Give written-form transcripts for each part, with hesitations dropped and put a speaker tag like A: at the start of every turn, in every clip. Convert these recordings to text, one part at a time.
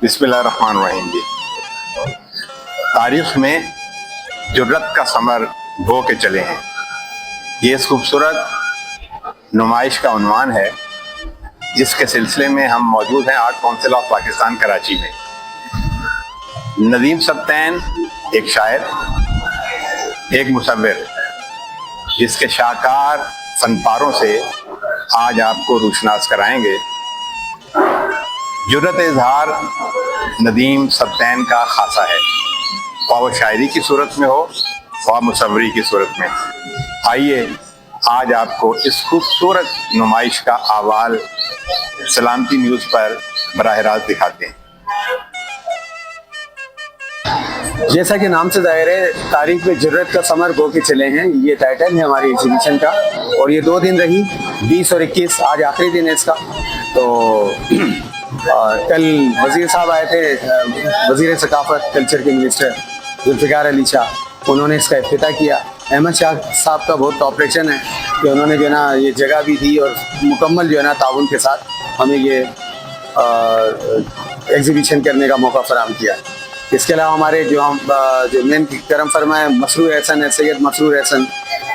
A: बिस्मिल्लाहिर्रहमानिर्रहीम जी। तारीख में जुर्रत का समर बो के चले हैं, ये इस खूबसूरत नुमाइश का उन्वान है जिसके सिलसिले में हम मौजूद हैं art council of Pakistan Karachi में। नदीम सब्तैन एक शायर, एक मुसव्विर, जिसके शाहकार फनपारों से आज आपको रूशनास कराएंगे। जुर्रत इजहार नदीम सब्तैन का खासा है, ख्वाह वो शायरी की सूरत में हो ख्वाह मुसव्वरी की सूरत में। आइए आज आपको इस खूबसूरत नुमाइश का अहवाल सलामती न्यूज़ पर बराह रास्त दिखाते हैं।
B: जैसा कि नाम से जाहिर है, तारीख में जुर्रत का समर गो के चले हैं, ये टाइटल है हमारी एग्जीबिशन का। और ये 2 दिन रही, 20 और 21, आज आखिरी दिन है इसका। तो कल वजीर साहब आए थे, वजीर सकाफत कल्चर के मिनिस्टर जुल्फ़िकार अली शाह, उन्होंने इसका इफ्तिताह किया। अहमद शाह साहब का बहुत ऑपरेशन है कि उन्होंने जो है ना ये जगह भी दी और मुकम्मल जो है ना ताउन के साथ हमें ये एग्जीबिशन करने का मौका फराहम किया। इसके अलावा हमारे जो मेन करम फरमा है मसरूर एहसन है, सैयद मसरूर एहसन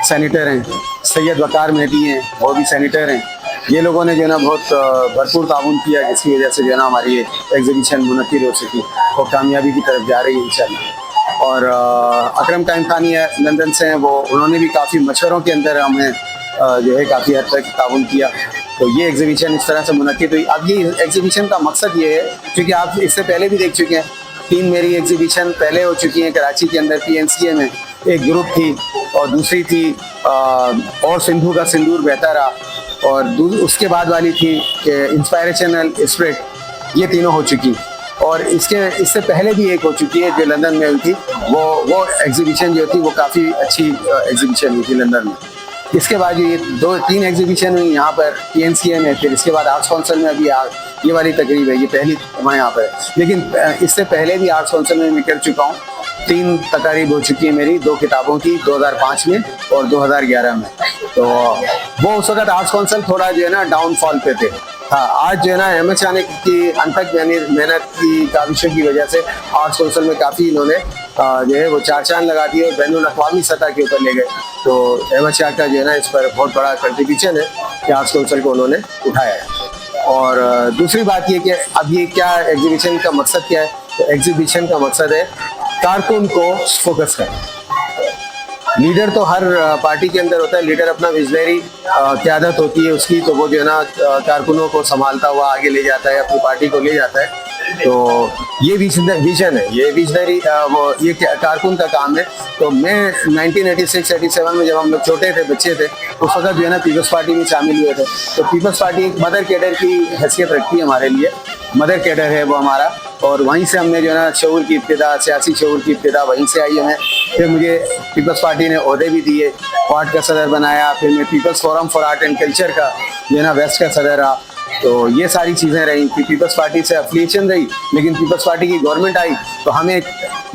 B: सैनिटर हैं, सैयद वकार मेहदी हैं, वो भी सैनिटर हैं। ये लोगों ने जो है ना बहुत भरपूर ताउन किया, जिसकी वजह से जो है ना हमारी ये एग्जीबिशन मुनक्किद हो सकी और कामयाबी की तरफ जा रही है इंशाल्लाह। और अकरम टाइम खानी है, लंदन से हैं वो, उन्होंने भी काफ़ी मशवरों के अंदर हमें जो है काफ़ी हद तक ताउन किया। तो ये एग्जीबिशन इस तरह से मुनक्किद हुई। अब ये एग्जीबिशन का मकसद ये है, क्योंकि आप इससे पहले भी देख चुके हैं, 3 मेरी एग्जीबिशन पहले हो चुकी हैं कराची के अंदर। PNCA में एक ग्रुप थी और दूसरी थी और सिंधु का सिंदूर बहता रहा, और उसके बाद वाली थी कि इंस्पायरेशनल स्पिरिट। ये तीनों हो चुकी। और इससे पहले भी एक हो चुकी है जो लंदन में हुई थी। वो एग्जीबिशन जो थी वो काफ़ी अच्छी एग्जीबिशन हुई थी लंदन में। इसके बाद ये 2-3 एग्जीबिशन हुई यहाँ पर PNCA में, फिर इसके बाद आर्ट्स काउंसिल में अभी ये वाली तकरीब है, ये पहली मैं यहाँ पर। लेकिन इससे पहले भी आर्ट्स काउंसिल में मैं कर चुका हूँ। 3 तकारीब हो चुकी है मेरी, 2 किताबों की, 2005 में और 2011 में। तो वो उस वक्त आर्ट्स काउंसिल थोड़ा जो है ना डाउनफॉल पे थे। हाँ, आज जो है ना अहमद शाह की अनथक मेहनत की काविशों की वजह से आर्ट्स काउंसिल में काफ़ी इन्होंने जो है वो 4 चांद लगा दिए और बैनुल-अक़वामी सतह के ऊपर ले गए। तो अहमद शाह का जो है ना इस पर बहुत बड़ा कंट्रीब्यूशन है कि आर्ट्स काउंसिल को उन्होंने उठाया है। और दूसरी बात ये कि अब ये क्या एग्जीबिशन का मकसद क्या है? तो एग्जीबिशन का मकसद है कारकुन को फोकस करना। लीडर तो हर पार्टी के अंदर होता है, लीडर अपना विजनरी क़यादत होती है उसकी, तो वो जो है ना कारकुनों को संभालता हुआ आगे ले जाता है, अपनी पार्टी को ले जाता है। तो ये विजन है, ये विजनरी ये कारकुन का काम है। तो मैं 1986-87 में जब हम लोग छोटे थे, बच्चे थे, उस वक्त जो है ना पीपल्स पार्टी में शामिल हुए थे। तो पीपल्स पार्टी एक मदर कैडर की हैसियत रखती है हमारे लिए, मदर कैडर है वो हमारा। और वहीं से हमने जो है ना शऊर की इब्तिदा, सियासी शऊर की इब्तिदा वहीं से आई हमें। फिर मुझे पीपल्स पार्टी ने ओहदे भी दिए, क्वाड का सदर बनाया, फिर मैं people's forum for art and culture का जो है ना वेस्ट का सदर रहा। तो ये सारी चीज़ें रही। पीपल्स पार्टी से अफिलिएशन रही, लेकिन पीपल्स पार्टी की गवर्नमेंट आई तो हमें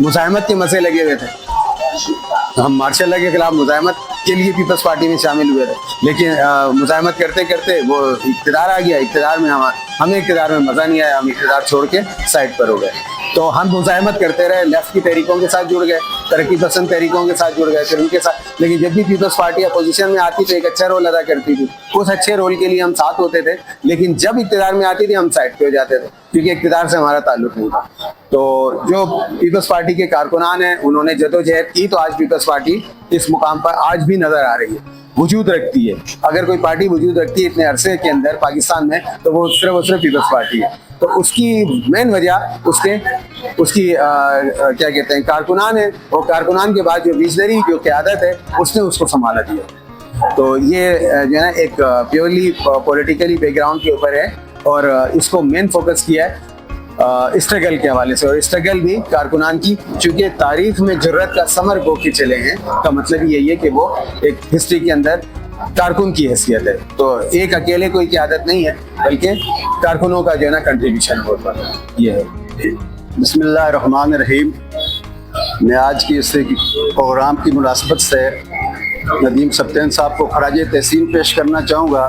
B: मुज़ाहमत के मसले लगे हुए थे। हम मार्शल लॉ के खिलाफ मुज़ाहमत के लिए पीपल्स पार्टी में शामिल हुए थे, लेकिन मुज़ाहमत करते करते वो इक़्तिदार आ गया। इक़्तिदार में हमें इक़्तिदार में मज़ा नहीं आया, हम इक़्तिदार छोड़ के साइड पर हो गए। तो हम मुज़ाहमत करते रहे, लेफ्ट की तहरीकों के साथ जुड़ गए, तरक्की पसंद तहरीकों के साथ जुड़ गए, फिर उनके साथ। लेकिन जब भी पीपल्स पार्टी अपोजिशन में आती तो एक अच्छा रोल अदा करती थी, उस अच्छे रोल के लिए हम साथ होते थे। लेकिन जब इक़्तिदार में आती थी हम साइड पे हो जाते थे, क्योंकि इक़्तिदार से हमारा ताल्लुक नहीं था। तो जो पीपल्स पार्टी के कारकुनान हैं उन्होंने जदोजहद की, तो आज पीपल्स पार्टी इस मुकाम पर आज भी नजर आ रही है, वजूद रखती है। अगर कोई पार्टी वजूद रखती है इतने अरसे के अंदर पाकिस्तान में, तो वो सिर्फ पीपल्स पार्टी है। तो उसकी मेन वजह उसकी क्या कहते हैं कारकुनान है, और कारकुनान के बाद जो विजनरी जो क़यादत है उसने उसको संभाला दिया। तो ये जो है ना एक प्योरली पॉलिटिकली बैकग्राउंड के ऊपर है, और इसको मेन फोकस किया है स्ट्रगल के हवाले से। और स्ट्रगल भी कारकुनान की, चूँकि तारीख में जुर्रत का समर गो के चले हैं का मतलब यही है कि वो एक हिस्ट्री के अंदर कारकुन की हैसियत है। तो एक अकेले कोई क़यादत नहीं है, बल्कि कारकुनों का जो है ना कंट्रीब्यूशन बहुत बड़ा ये है।
C: बिस्मिल्लाहिर्रहमानिर्रहीम। मैं आज की इस प्रोग्राम की मुनासबत से नदीम सब्तैन साहब को खराज तहसीन पेश करना चाहूँगा।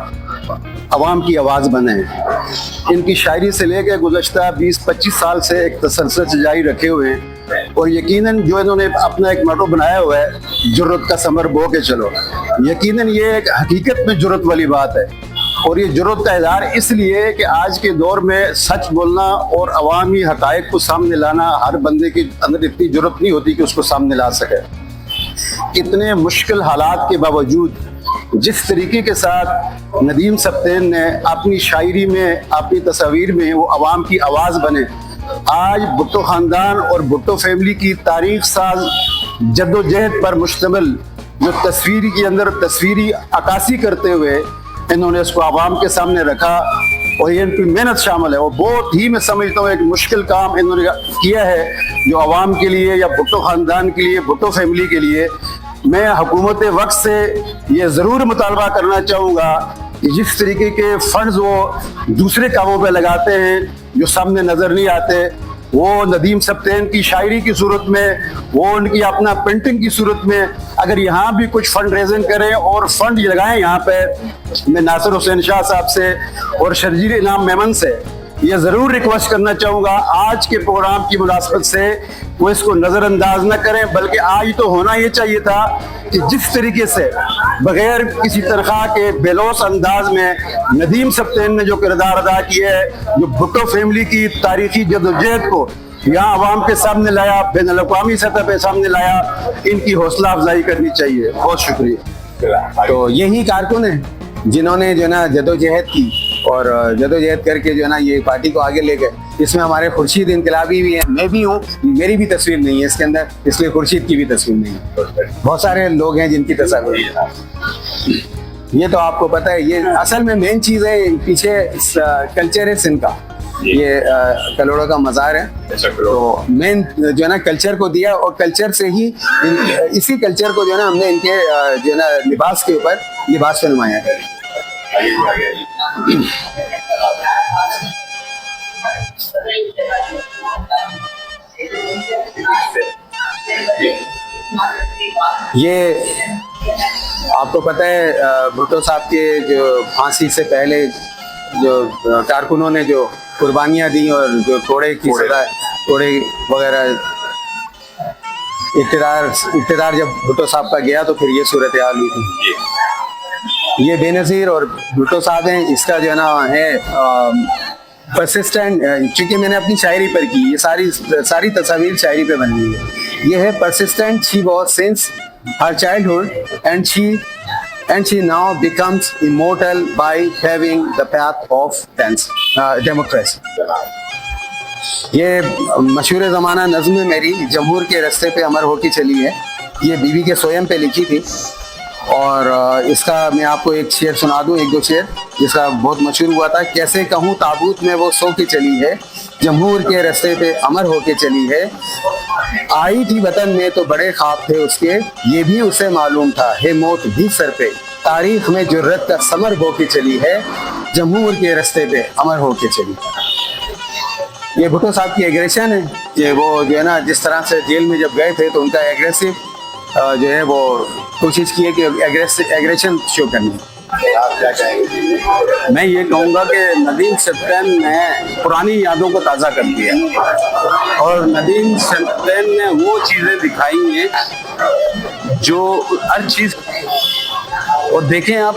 C: अवाम की आवाज़ बने। इनकी शायरी से लेकर गुज़श्ता 20-25 साल से एक तसलसल जारी रखे हुए हैं और यकीनन जो इन्होंने अपना एक मोटो बनाया हुआ है, जुर्रत का समर बो के चलो, यकीनन ये एक हकीकत में जुर्रत वाली बात है। और ये जुर्रत का इज़हार इसलिए कि आज के दौर में सच बोलना और अवामी हक़ाइक़ को सामने लाना हर बंदे के अंदर इतनी जुर्रत नहीं होती कि उसको सामने ला सके। इतने मुश्किल हालात के बावजूद जिस तरीके के साथ नदीम सप्तैन ने अपनी शायरी में, अपनी तस्वीर में वो अवाम की आवाज़ बने, आज भुट्टो ख़ानदान और भुट्टो फैमिली की तारीख साज जद्दोजहद पर मुश्तमिल जो तस्वीर के अंदर तस्वीरी अक्कासी करते हुए इन्होंने इसको आवाम के सामने रखा और ये इनकी मेहनत शामिल है। और बहुत ही मैं समझता हूँ एक मुश्किल काम इन्होंने किया है जो आवाम के लिए या भुट्टो ख़ानदान के लिए, भुट्टो फैमिली के लिए। मैं हुकूमत वक्त से ये ज़रूर मुतालबा करना चाहूँगा कि जिस तरीके के फंड्स वो दूसरे कामों पे लगाते हैं जो सामने नज़र नहीं आते, वो नदीम सप्तैन की शायरी की सूरत में, वो उनकी अपना पेंटिंग की सूरत में अगर यहाँ भी कुछ फंड रेजिंग करें और फंड लगाएं यहाँ पे। मैं नासिर हुसैन शाह साहब से और शर्जील इनाम मेमन से ये ज़रूर रिक्वेस्ट करना चाहूँगा आज के प्रोग्राम की मुनासबत से वो इसको नज़रअंदाज न करें, बल्कि आज तो होना ये चाहिए था कि जिस तरीके से बगैर किसी तनख्वाह के बेलौस अंदाज में नदीम सप्तैन ने जो किरदार अदा किया है, जो भुट्टो फैमिली की तारीखी जद्दोजहद को यहाँ अवाम के सामने लाया, बैनुल अक़वामी सतह पे सामने लाया, इनकी हौसला अफजाई करनी चाहिए। बहुत शुक्रिया।
B: तो यही कारकुन है जिन्होंने जो है ना जद्दोजहद की और जद्दोजहद करके जो है ना ये पार्टी को आगे ले गए। इसमें हमारे खुर्शीद इनकलाबी भी हैं, मैं भी हूँ, मेरी भी तस्वीर नहीं है इसके अंदर, इसलिए खुर्शीद की भी तस्वीर नहीं है। बहुत सारे लोग हैं जिनकी तस्वीर है। ये तो आपको पता है, ये असल में मेन चीज़ है, पीछे कल्चर है सिंध का, ये कलोड़ों का मज़ार है। तो मेन जो है ना कल्चर को दिया और कल्चर से ही इसी कल्चर को जो है ना हमने इनके जो है ना लिबास के ऊपर लिबास पे नुमाया किया। ये आपको पता है भुट्टो साहब के जो फांसी से पहले जो कारकुनों ने जो कुर्बानियां दी और जो थोड़े की सजा, थोड़े वगैरह, इक़्तिदार जब भुट्टो साहब का गया तो फिर ये सूरत हाल हुई थी। ये बेनज़ीर और भुट्टो साहब हैं, इसका जो है ना है परसिस्टेंट, चूंकि मैंने अपनी शायरी पर की, ये सारी तस्वीर शायरी पे बनी हुई है। ये है persistent, she was since her childhood and she now becomes immortal by paving the path of democracy. ये मशहूर ज़माना नज़्म मेरी जमहूर के रास्ते पे अमर होके चली है, ये बीवी के सोयम पे लिखी थी। और इसका मैं आपको एक शेर सुना दूं, एक दो शेर जिसका बहुत मशहूर हुआ था। कैसे कहूँ ताबूत में वो सो के चली है, जमहूर के रास्ते पे अमर होके चली है। आई थी वतन में तो बड़े ख्वाब थे उसके, ये भी उसे मालूम था है मौत भी सर पे। तारीख में जुर्रत का समर होके चली है, जमहूर के रास्ते पे अमर होके चली। ये भुट्टो साहब की एग्रेशन है, ये वो जो है ना जिस तरह से जेल में जब गए थे तो उनका एग्रेसिव जो है वो कोशिश की है कि एग्रेशन शो करनी।
C: आप क्या चाहेंगे?
D: मैं ये कहूँगा कि नदीम सप्तैन ने पुरानी यादों को ताज़ा कर दिया और नदीम सप्तैन ने वो चीज़ें दिखाई हैं जो हर चीज़। और देखें आप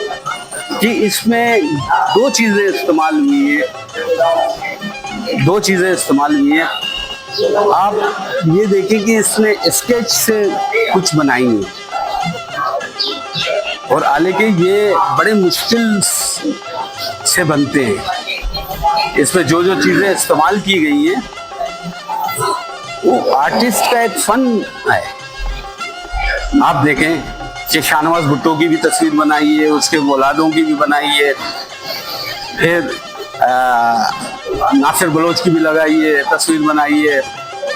D: कि इसमें दो चीज़ें इस्तेमाल हुई हैं। आप ये देखें कि इसने स्केच से कुछ बनाई है और हालांकि ये बड़े मुश्किल से बनते हैं। इसमें जो जो चीज़ें इस्तेमाल की गई हैं वो आर्टिस्ट का एक फन है। आप देखें कि शाहनवाज भुट्टो की भी तस्वीर बनाई है, उसके औलादों की भी बनाई है, फिर नासिर बलोच की भी लगाई है, तस्वीर बनाई है,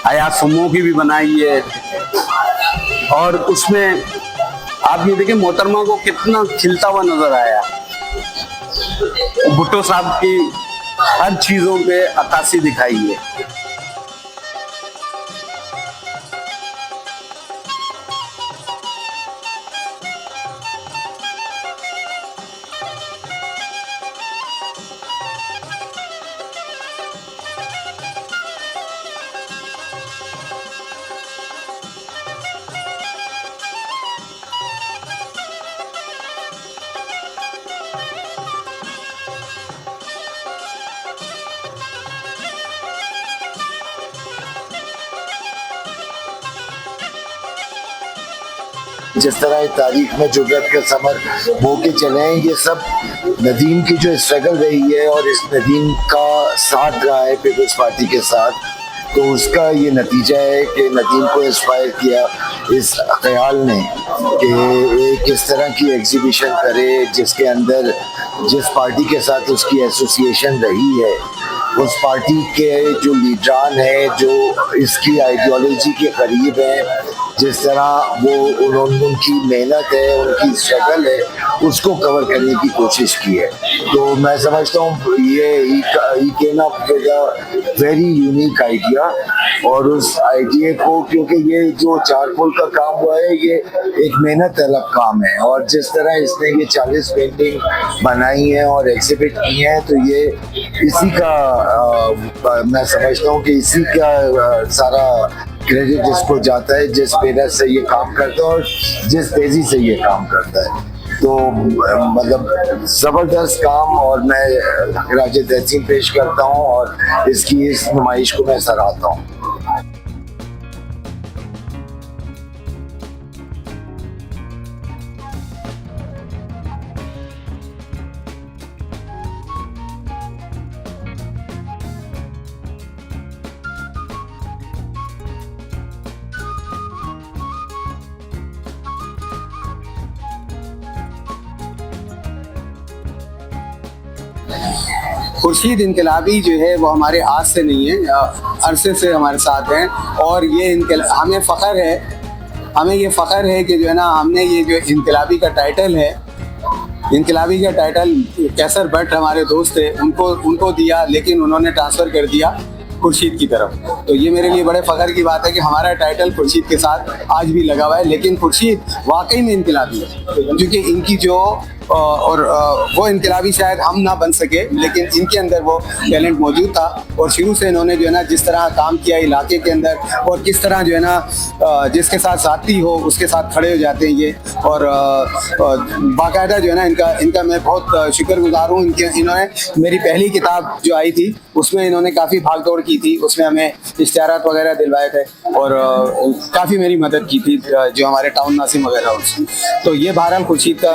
D: हयात फम्मो की भी बनाई है। और उसमें आप ये देखें मोहतरमा को कितना खिलता हुआ नजर आया। भुट्टो साहब की हर चीज़ों पे अक्कासी दिखाई है।
E: जिस तरह तारीख में जुर्रत का समर बो के चले हैं, ये सब नदीम की जो स्ट्रगल रही है और इस नदीम का साथ रहा है पीपल्स पार्टी के साथ, तो उसका ये नतीजा है कि नदीम को इंस्पायर किया इस ख्याल ने कि एक इस तरह की एग्जीबिशन करे जिसके अंदर जिस पार्टी के साथ उसकी एसोसिएशन रही है, उस पार्टी के जो लीडरान हैं, जो इसकी आइडियोलॉजी के करीब हैं, जिस तरह वो उनकी मेहनत है, उनकी स्ट्रगल है, उसको कवर करने की कोशिश की है। तो मैं समझता हूँ ये ही came up with a very unique idea, और उस आइडिया को, क्योंकि ये जो चारकोल का काम हुआ है ये एक मेहनत अलग काम है, और जिस तरह इसने ये 40 पेंटिंग बनाई हैं और एग्जिबिट की हैं, तो ये इसी का मैं समझता हूँ कि इसी का सारा क्रेडिट इसको जाता है, जिस मेहनत से ये काम करता है और जिस तेजी से ये काम करता है। तो मतलब ज़बरदस्त काम, और मैं खराज तहसीन पेश करता हूँ और इसकी इस नुमाइश को मैं सराहता हूँ।
B: खुर्शीद इनकलाबी जो है वो हमारे आज से नहीं है, अरसे से हमारे साथ हैं, और ये हमें ये फ़ख्र है कि जो है ना, हमने ये जो इनकलाबी का टाइटल है, इनकलाबी का टाइटल कैसर भट्ट हमारे दोस्त थे, उनको दिया, लेकिन उन्होंने ट्रांसफ़र कर दिया खुर्शीद की तरफ। तो ये मेरे लिए बड़े फ़ख्र की बात है कि हमारा टाइटल खुर्शीद के साथ आज भी लगा हुआ है, लेकिन खुर्शीद वाकई में इनकलाबी है, क्योंकि इनकी जो और वो इनकलाबी शायद हम ना बन सके, लेकिन इनके अंदर वो टैलेंट मौजूद था, और शुरू से इन्होंने जो है ना जिस तरह काम किया इलाके के अंदर, और किस तरह जो है ना जिसके साथ साथी हो उसके साथ खड़े हो जाते हैं ये, और बाकायदा जो है ना इनका मैं बहुत शुक्रगुजार हूँ। इन्होंने मेरी पहली किताब जो आई थी उसमें इन्होंने काफ़ी भागदौड़ की थी, उसमें हमें इश्तिहारात वगैरह दिलवाए थे, और काफ़ी मेरी मदद की थी जो हमारे टाउन नासिम वगैरह उसमें। तो ये बहरहाल खुर्शीद का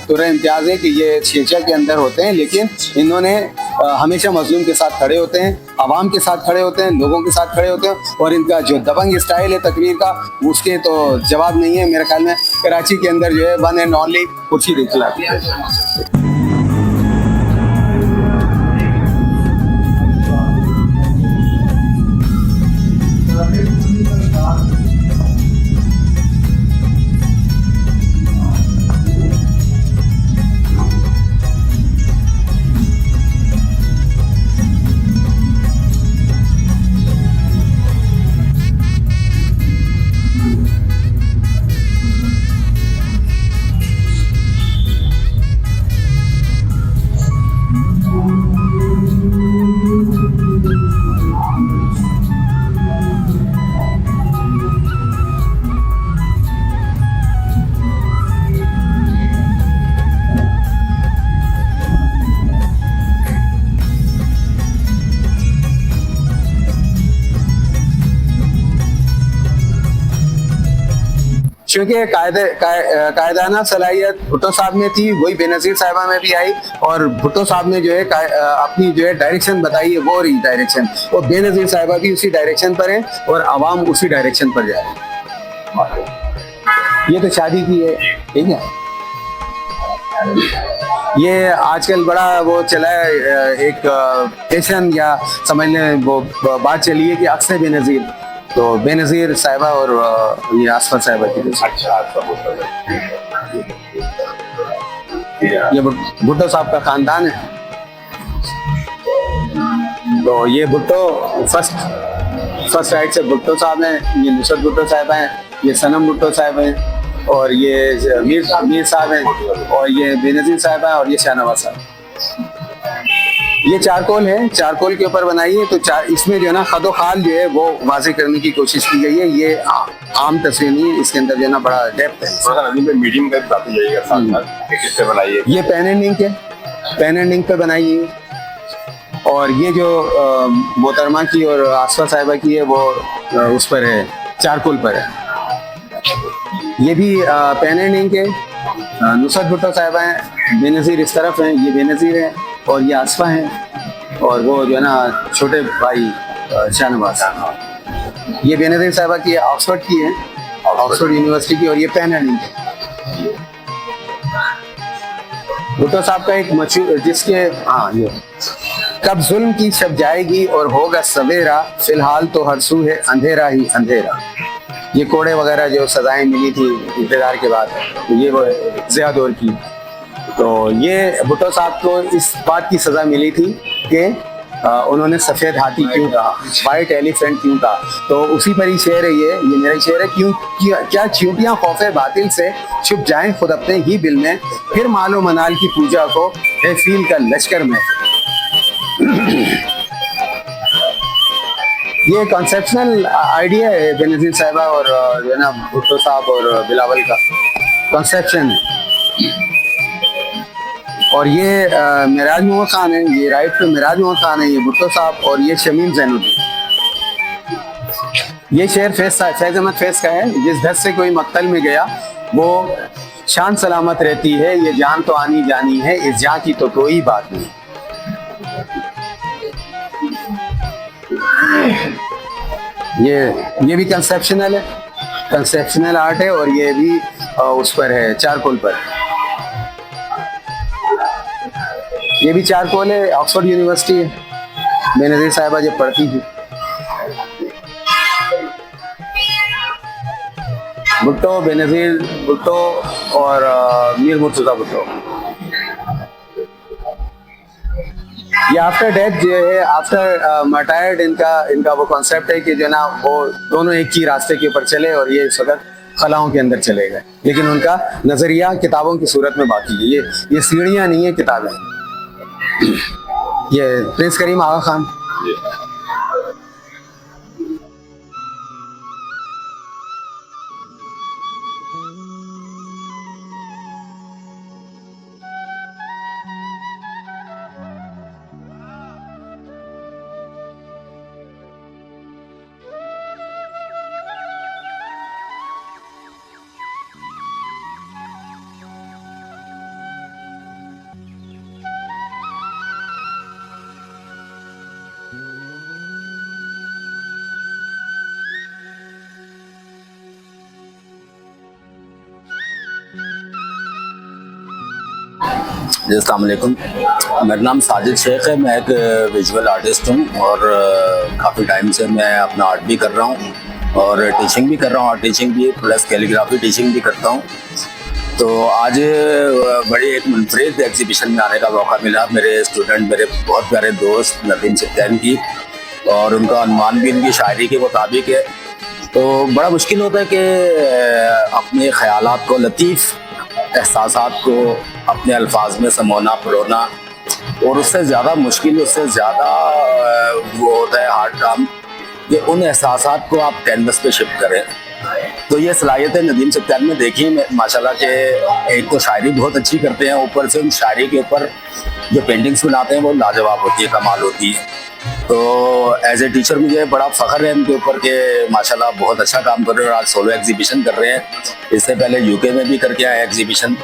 B: तुरंत इम्तियाज़ है कि ये शीर्षक के अंदर होते हैं, लेकिन इन्होंने हमेशा मजलूम के साथ खड़े होते हैं, आवाम के साथ खड़े होते हैं, लोगों के साथ खड़े होते हैं, और इनका जो दबंग स्टाइल है तकरीर का, उसके तो जवाब नहीं है। मेरे ख्याल में कराची के अंदर जो है वन एंड ओनली खुर्शीद इनकलाबी। चूँकि कायदाना सलाहियत भुट्टो साहब में थी, वही बेनज़ीर साहिबा में भी आई, और भुट्टो साहब ने जो है अपनी जो है डायरेक्शन बताई है, वो रही डायरेक्शन, और बेनज़ीर साहिबा भी उसी डायरेक्शन पर हैं और आवाम उसी डायरेक्शन पर जा रहे हैं। ये तो शादी की है, ठीक है। ये आजकल बड़ा वो चला है, एक फैशन या समझ लें वो बात चली है कि अक्सर बेनज़ीर, तो बेनज़ीर साहिबा और ये आसफा साहिबा की। ये भुट्टो साहब का खानदान है। तो ये भुट्टो फर्स्ट राइट से भुट्टो साहब हैं, ये नुसरत भुट्टो साहिबा हैं, ये सनम भुट्टो साहिब हैं, और ये मीर साहब हैं, और ये बेनज़ीर साहिबा है, और ये शाहनवाज साहब। ये चारकोल है, चारकोल के ऊपर बनाई है, तो इसमें जो है ना खदो खाल जो है वो वाज़ेह करने की कोशिश की गई है। ये आम तस्वीर नहीं है, इसके अंदर जो है ना बड़ा डेप्थ है।
A: मीडियम का बात जाइएगा साथ किससे बनाई है?
B: ये पेन एंड इंक है, पेन एंड इंक पे बनाई है, और ये जो मोहतरमा की और आसफा साहिबा की है वो उस पर है, चारकोल पर है। ये भी पेन एंड इंक है। नुसरत भुट्टो साहबा हैं, बेनज़ीर इस तरफ हैं, ये बेनज़ीर हैं और ये आसफा हैं और वो जो है ना छोटे भाई शाहनवाज। ये बेनज़ीर साहबा की ऑक्सफोर्ड की है, ऑक्सफोर्ड यूनिवर्सिटी की, और ये पेन एंड इंक है। भुट्टो साहब का एक मशहूर जिसके ये कब जुल्म की शब जाएगी और होगा सवेरा, फिलहाल तो हर सू है अंधेरा ही अंधेरा। ये कोड़े वगैरह जो सजाएं मिली थी इंतजार के बाद, तो ये वो ज़िया दौर की। तो ये भुट्टो साहब को इस बात की सजा मिली थी कि उन्होंने सफ़ेद हाथी क्यों कहा, वाइट एलिफेंट क्यों कहा। तो उसी पर ही शेर है ये मेरा शेर है। क्या चींटियां खौफे बातिल से छुप जाएं खुद अपने ही बिल में, फिर मालो मनाल की पूजा को है फील का लश्कर में। ये कॉन्सेप्शनल आइडिया है बेनज़ीर साहिबा और जो है ना भुट्टो साहब और बिलावल का कॉन्सेप्शन है। और ये मिराज मोहम्मद खान है, ये राइट पे मिराज मोहम्मद खान है, ये भुट्टो साहब और ये शमीम ज़ैनुद्दीन। ये शेर फैज़ अहमद फैज़ का है। जिस घर से कोई मक्तल में गया वो शान सलामत रहती है, ये जान तो आनी जानी है, इस जान की तो कोई बात नहीं। ये भी कंसेप्शनल है, कंसेप्शनल आर्ट है और ये भी उस पर है, चारकोल पर। ये भी चारकोल है, ऑक्सफोर्ड यूनिवर्सिटी है, बेनज़ीर साहिबा जब पढ़ती थी। भुट्टो, बेनज़ीर भुट्टो और मीर मुर्तज़ा भुट्टो। ये आफ्टर डेथ जो है, आफ्टर मर्टायर्ड, इनका वो कॉन्सेप्ट है कि जो ना वो दोनों एक ही रास्ते के ऊपर चले और ये इस वक्त खलाओं के अंदर चले गए, लेकिन उनका नजरिया किताबों की सूरत में बाकी है। ये सीढ़ियां नहीं है, किताबें। ये प्रिंस करीम आगा खान।
F: अस्सलाम वालेकुम, मेरा नाम साजिद शेख है। मैं एक विजुअल आर्टिस्ट हूँ और काफ़ी टाइम से मैं अपना आर्ट भी कर रहा हूँ और टीचिंग भी कर रहा हूँ। आर्ट टीचिंग भी प्लस कैलीग्राफी टीचिंग भी करता हूँ। तो आज बड़ी एक मुनफरिद एग्जीबिशन में आने का मौका मिला। मेरे स्टूडेंट, मेरे बहुत प्यारे दोस्त नदीम सिद्दीकी की, और उनका अनुमान भी उनकी शायरी के मुताबिक है। तो बड़ा मुश्किल होता है कि अपने ख़यालात को, लतीफ़ एहसासात को अपने अल्फाज में समोना, परोना, और उससे ज़्यादा मुश्किल, उससे ज़्यादा वो होता है हार्ड काम कि उन एहसासात को आप कैनवस पे शिफ्ट करें। तो ये सलाहियतें नदीम सिद्दीकी में देखी माशाल्लाह के। एक तो शायरी बहुत अच्छी करते हैं, ऊपर से उन शायरी के ऊपर जो पेंटिंग्स बनाते हैं वो लाजवाब होती है, कमाल होती है। तो एज ए टीचर मुझे बड़ा फ़ख्र है इनके ऊपर के माशाल्लाह बहुत अच्छा काम कर रहे हैं और आज सोलो एग्जीबिशन कर रहे हैं। इससे पहले यूके में भी करके आए एग्जीबिशन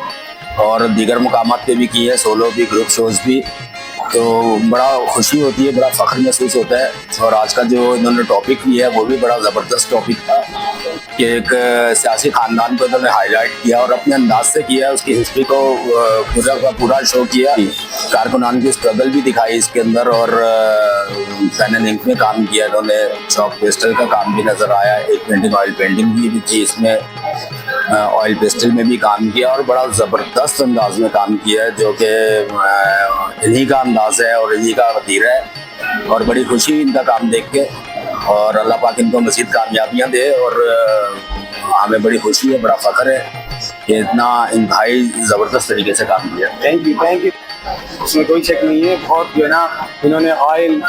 F: और दीगर मुकामात पे भी की है, सोलो भी, ग्रुप शोज़ भी। तो बड़ा खुशी होती है, बड़ा फ़ख्र महसूस होता है। और आज का जो इन्होंने टॉपिक लिया है वो भी बड़ा ज़बरदस्त टॉपिक था कि एक सियासी ख़ानदान को इन्होंने हाईलाइट किया और अपने अंदाज से किया, उसकी हिस्ट्री को पूरा का पूरा शो किया। कारकुनान की स्ट्रगल भी दिखाई इसके अंदर और पेन एंड इंक में काम किया इन्होंने। चॉक पेस्टल का काम भी नज़र आया, एक पेंटिंग ऑयल पेंटिंग भी थी इसमें, ऑयल पेस्टल में भी काम किया और बड़ा ज़बरदस्त अंदाज में काम किया है, जो कि इन्हीं का अंदाज है और इन्हीं का वतीरा है। और बड़ी खुशी इनका काम देख के, और अल्लाह पाक इनको मज़ीद कामयाबियाँ दे। और हमें बड़ी खुशी है, बड़ा फ़ख्र है कि इतना इंतहाई ज़बरदस्त तरीके से काम किया।
B: Thank you, thank you. इसमें कोई शक नहीं है। बहुत जो है ना, इन्होंने ऑयल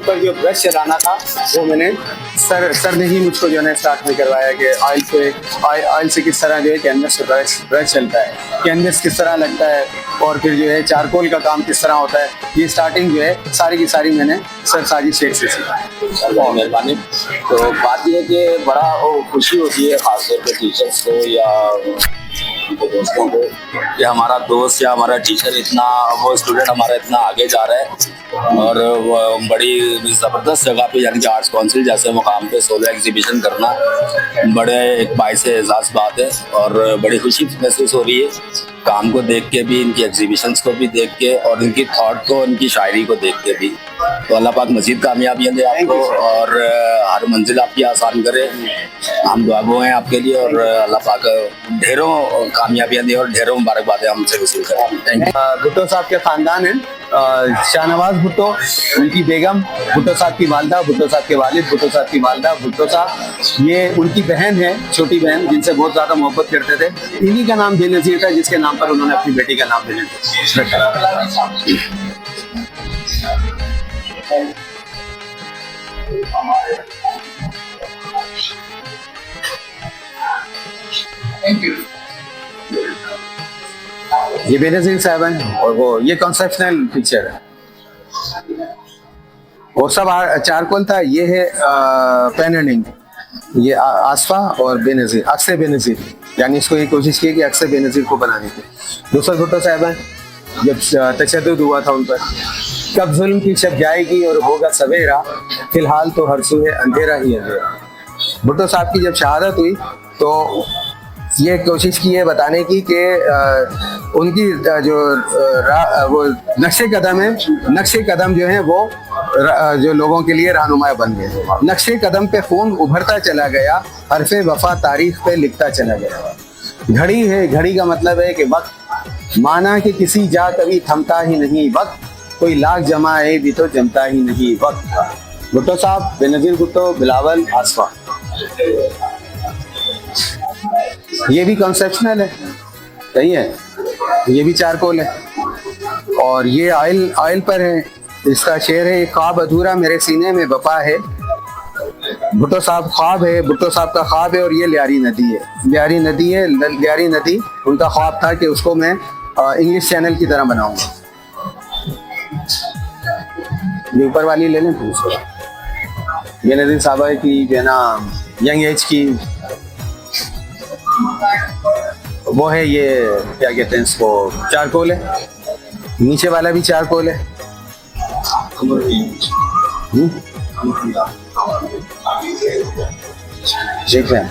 B: पर जो ब्रश चलाना था वो मैंने सर ने ही मुझको जो है ना स्टार्ट में करवाया कि ऑयल से किस तरह जो है कैनवस पे ब्रश चलता है, कैनवस किस तरह लगता है, और फिर जो है चारकोल का काम किस तरह होता है। ये स्टार्टिंग जो है सारी की सारी मैंने सर साजिद शेख से सीखा।
F: बहुत मेहरबानी। तो बात यह है कि बड़ा खुशी होती है खासतौर पर टीचर्स को या उनके दोस्तों को कि हमारा दोस्त या हमारा टीचर वो स्टूडेंट हमारा इतना आगे जा रहा है, और वो बड़ी ज़बरदस्त जगह पे यानी कि आर्ट्स काउंसिल जैसे मुकाम पे सोलो एग्जीबिशन करना बड़े एक बाइस एजाज़ बात है, और बड़ी खुशी महसूस हो रही है काम को देख के भी, इनकी एग्जीबिशंस को भी देख के, और इनकी थॉट को, इनकी शायरी को देख के भी। तो अल्लाह पाक मज़ीद कामयाबियाँ दे आपको, और हर मंजिल आपकी आसान करे। हम दुआ गो हैं आपके लिए, और अल्लाह पाक ढेरों कामयाबियाँ दे और ढेरों मुबारकबादें हमसे वसूल करें। Thank you.
B: भुट्टो साहब के खानदान है, शाहनवाज भुट्टो, उनकी बेगम, भुट्टो साहब की वालदा, भुट्टो साहब के वालिद, भुट्टो साहब की वालदा, भुट्टो साहब ये उनकी बहन है, छोटी बहन, जिनसे बहुत ज़्यादा मोहब्बत करते थे। इन्हीं का नाम बेनज़ीर था, जिसके नाम पर उन्होंने अपनी बेटी का नाम बेनज़ीर रखा। ये बेनज़ीर साहब हैं, और वो ये कॉन्सेप्शनल पिक्चर है, और सब चारकोल था। ये है पेन एंड इंक, ये आसफा और बेनज़ीर, अक्सर बेनज़ीर, यानी इसको ये कोशिश की कि अक्सर बेनज़ीर को बनाने की। दूसरा भुट्टो साहब हैं, जब तशद्दुद हुआ था उन पर, कब जुल्म की शब जाएगी और होगा सवेरा, फिलहाल तो हर सुबह अंधेरा ही अंधेरा। भुट्टो साहब की जब शहादत हुई तो ये कोशिश की है बताने की कि उनकी जो वो नक्शे कदम है, नक्शे कदम जो है वो जो लोगों के लिए रहनुमा बन गए। नक्शे कदम पे खून उभरता चला गया, हरफे वफा तारीख पे लिखता चला गया। घड़ी है, घड़ी का मतलब है कि वक्त, माना कि किसी जा कभी थमता ही नहीं वक्त, कोई लाख जमाए भी तो जमता ही नहीं वक्त। भुट्टो साहब, बेनज़ीर भुट्टो, बिलावल, आसफा। ये भी कॉन्सेप्शनल है, सही है, ये भी चारकोल है, और ये ऑयल पर है। इसका शेर है, ख्वाब अधूरा मेरे सीने में वफा है। भुट्टो साहब ख्वाब है, भुट्टो साहब का ख्वाब है, और ये लियारी नदी है, लियारी नदी है, लियारी नदी उनका ख्वाब था कि उसको मैं इंग्लिश चैनल की तरह बनाऊंगा। ये ऊपर वाली ले लें, बेनज़ीर साहब की जो है ना यंग एज की वो है, ये क्या कहते हैं इसको, चारकोल है। नीचे वाला भी चारकोल है। देख रहे हैं।